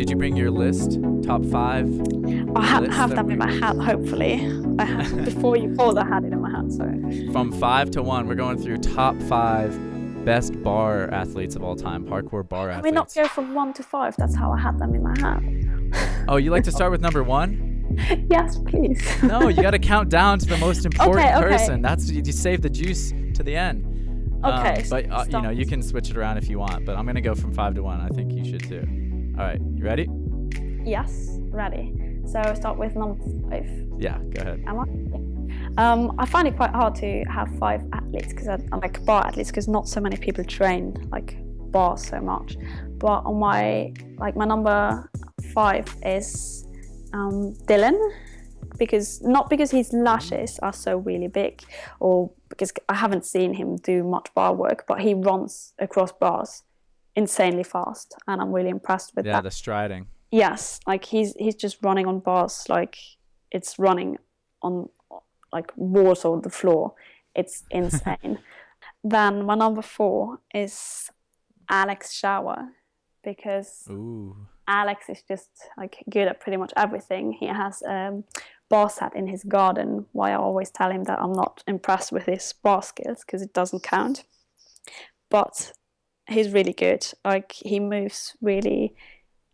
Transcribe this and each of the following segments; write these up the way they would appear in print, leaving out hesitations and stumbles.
did you bring your list? Top 5? I have them in my hat, hopefully. Before you called, I had it in my hat, so. From 5 to 1, we're going through top 5 best bar athletes of all time, parkour bar athletes. Can we not go from 1 to 5? That's how I had them in my hat. Oh, you like to start with number 1? Yes, please. No, you got to count down to the most important person. That's you save the juice to the end. Okay. But you can switch it around if you want. But I'm gonna go from 5 to 1. I think you should too. All right, you ready? Yes, ready. So I'll start with number 5. Yeah, go ahead. Am I? Yeah. I find it quite hard to have 5 athletes because I like bar athletes because not so many people train like bars so much. But on my number 5 is Dylan. Not because his lashes are so really big, or because I haven't seen him do much bar work, but he runs across bars insanely fast, and I'm really impressed with that. Yeah, the striding. Yes, like he's just running on bars like it's running on like walls on the floor. It's insane. Then my number 4 is Alex Shower, because Alex is just like good at pretty much everything. He has bar set in his garden. Why I always tell him that I'm not impressed with his bar skills because it doesn't count. But he's really good. Like he moves really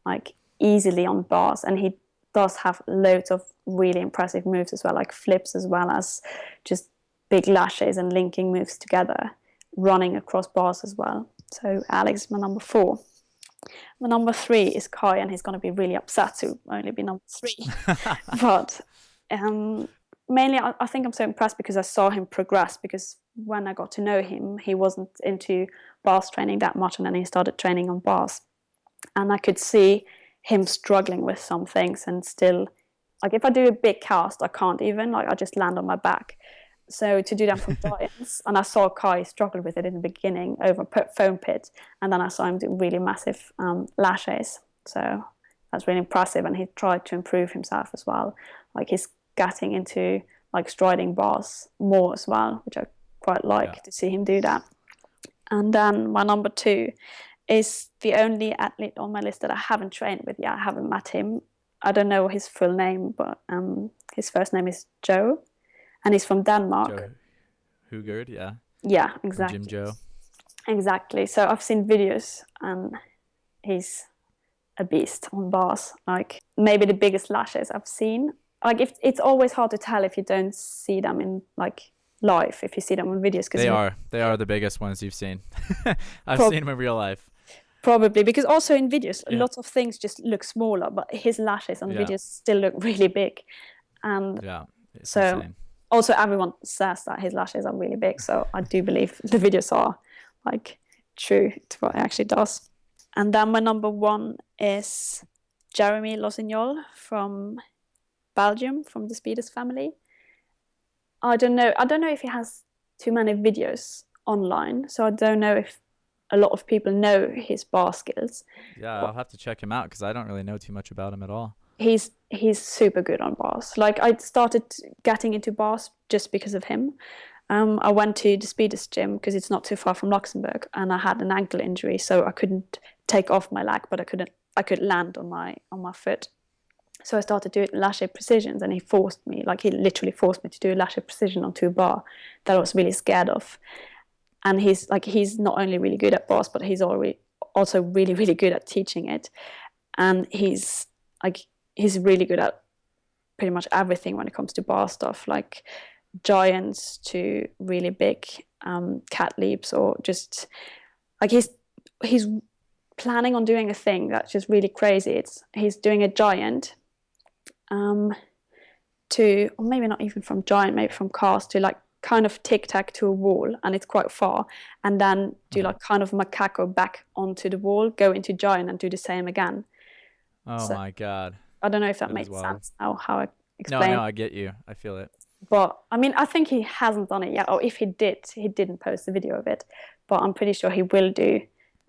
like easily on bars, and he does have loads of really impressive moves as well, like flips as well as just big lashes and linking moves together, running across bars as well. So Alex is my number 4. My number 3 is Kai, and he's going to be really upset to only be number 3. But mainly I think I'm so impressed because I saw him progress, because when I got to know him, he wasn't into bars training that much, and then he started training on bars. And I could see him struggling with some things, and still, like if I do a big cast, I can't even, like I just land on my back. So to do that from giants, and I saw Kai struggle with it in the beginning over foam pit, and then I saw him do really massive lashes. So that's really impressive, and he tried to improve himself as well. Like he's getting into like striding bars more as well, which I quite like to see him do that. And then my number 2 is the only athlete on my list that I haven't trained with yet. I haven't met him. I don't know his full name, but his first name is Joe, and he's from Denmark. Joe Hugard, yeah. Yeah, exactly. From Jim Joe. Exactly. So I've seen videos, and he's a beast on bars. Like maybe the biggest lashes I've seen. Like if it's always hard to tell if you don't see them in like live, if you see them on videos. They are the biggest ones you've seen. I've seen them in real life. Probably, because also in videos, lots of things just look smaller, but his lashes on videos still look really big. And so insane. Also everyone says that his lashes are really big, so I do believe the videos are like true to what it actually does. And then my number 1 is Jeremy Losignol from Belgium, from the Speeders family. I don't know if he has too many videos online, so I don't know if a lot of people know his bar skills. Yeah, I'll have to check him out because I don't really know too much about him at all. He's super good on bars. Like I started getting into bars just because of him. I went to the Speeders gym because it's not too far from Luxembourg, and I had an ankle injury, so I couldn't take off my leg, but I could land on my foot. So I started doing lache precisions, and he literally forced me to do a lache precision onto a bar that I was really scared of. And he's not only really good at bars, but he's also really, really good at teaching it. And he's really good at pretty much everything when it comes to bar stuff, like giants to really big cat leaps, or just like he's planning on doing a thing that's just really crazy. He's doing a giant or maybe not even from giant, maybe from cast to like kind of tic-tac to a wall, and it's quite far, and then do like kind of macaco back onto the wall, go into giant and do the same again. My god, I don't know if that makes sense now how I explain. No, I get you, I feel it. But I mean, I think he hasn't done it yet, or if he didn't post a video of it, but I'm pretty sure he will do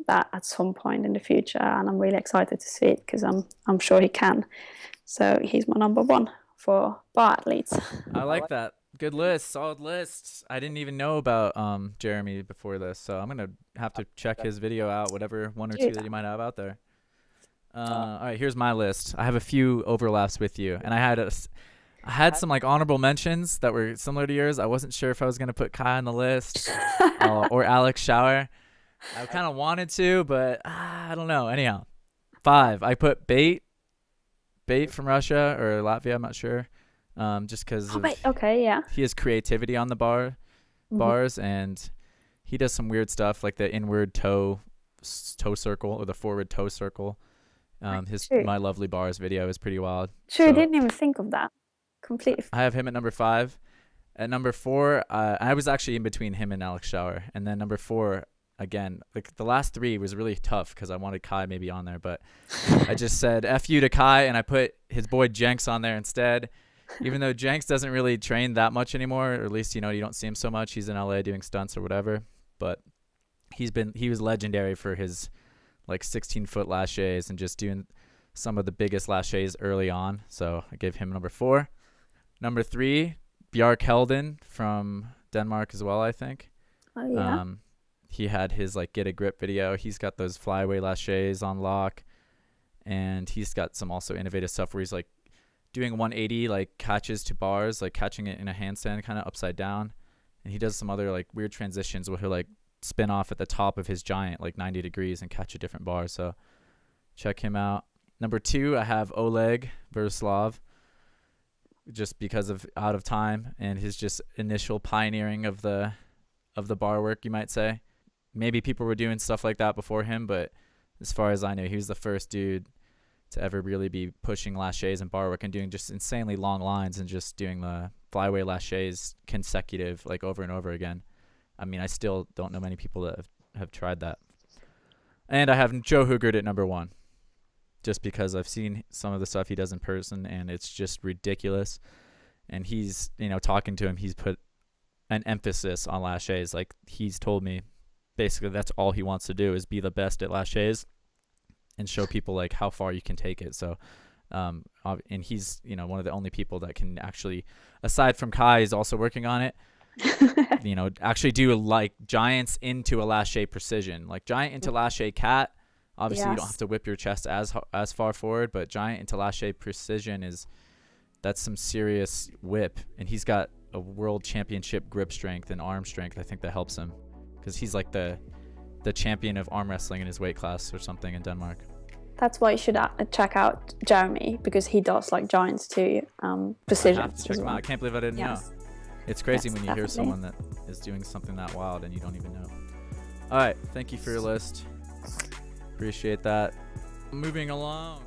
that at some point in the future, and I'm really excited to see it because I'm sure he can. So he's my number 1 for bar athletes. I like that. Good list, solid list. I didn't even know about Jeremy before this, so I'm gonna have to check his video out, whatever 1 or 2 that you might have out there. All right, here's my list. I have a few overlaps with you, and I had some like honorable mentions that were similar to yours. I wasn't sure if I was gonna put Kai on the list or Alex Schauer. I kind of wanted to, but I don't know. Anyhow, 5. I put Bait from Russia or Latvia. I'm not sure. Just because okay, yeah. He has creativity on the bars, and he does some weird stuff like the inward toe circle or the forward toe circle. His My Lovely Bars video is pretty wild. I didn't even think of that. Completely. I have him at number 5. At number 4, I was actually in between him and Alex Schauer. And then number 4, again, like the last 3 was really tough because I wanted Kai maybe on there, but I just said F you to Kai, and I put his boy Jenks on there instead. Even though Jenks doesn't really train that much anymore, or at least, you don't see him so much. He's in LA doing stunts or whatever. But he was legendary for his like 16-foot laches and just doing some of the biggest laches early on. So I gave him number 4. Number 3, Bjarke Helden from Denmark as well, I think. Oh, yeah. He had his like Get a Grip video. He's got those flyaway laches on lock. And he's got some also innovative stuff where he's like doing 180 like catches to bars, like catching it in a handstand kind of upside down. And he does some other like weird transitions where he'll like spin off at the top of his giant like 90 degrees and catch a different bar. So check him out. Number 2, I have Oleg Verislav, just because of Out of Time and his just initial pioneering of the bar work, you might say. Maybe people were doing stuff like that before him, but as far as I know, he was the first dude to ever really be pushing laches and bar work and doing just insanely long lines and just doing the flyaway laches consecutive, like over and over again. I mean, I still don't know many people that have tried that. And I have Joe Hugert at number 1, just because I've seen some of the stuff he does in person, and it's just ridiculous. And he's, talking to him, he's put an emphasis on laches. Like, he's told me basically that's all he wants to do is be the best at laches and show people like how far you can take it. So and he's one of the only people that can actually, aside from Kai, is also working on it, actually do like giants into a lache precision, like giant into lache cat. Obviously, You don't have to whip your chest as far forward, but giant into lache precision that's some serious whip. And he's got a world championship grip strength and arm strength. I think that helps him because he's like the champion of arm wrestling in his weight class or something in Denmark. That's why you should check out Jeremy, because he does like giants too, precision. I have to check him out. I can't believe I didn't know. It's crazy when you hear someone that is doing something that wild and you don't even know. All right, thank you for your list. Appreciate that. Moving along.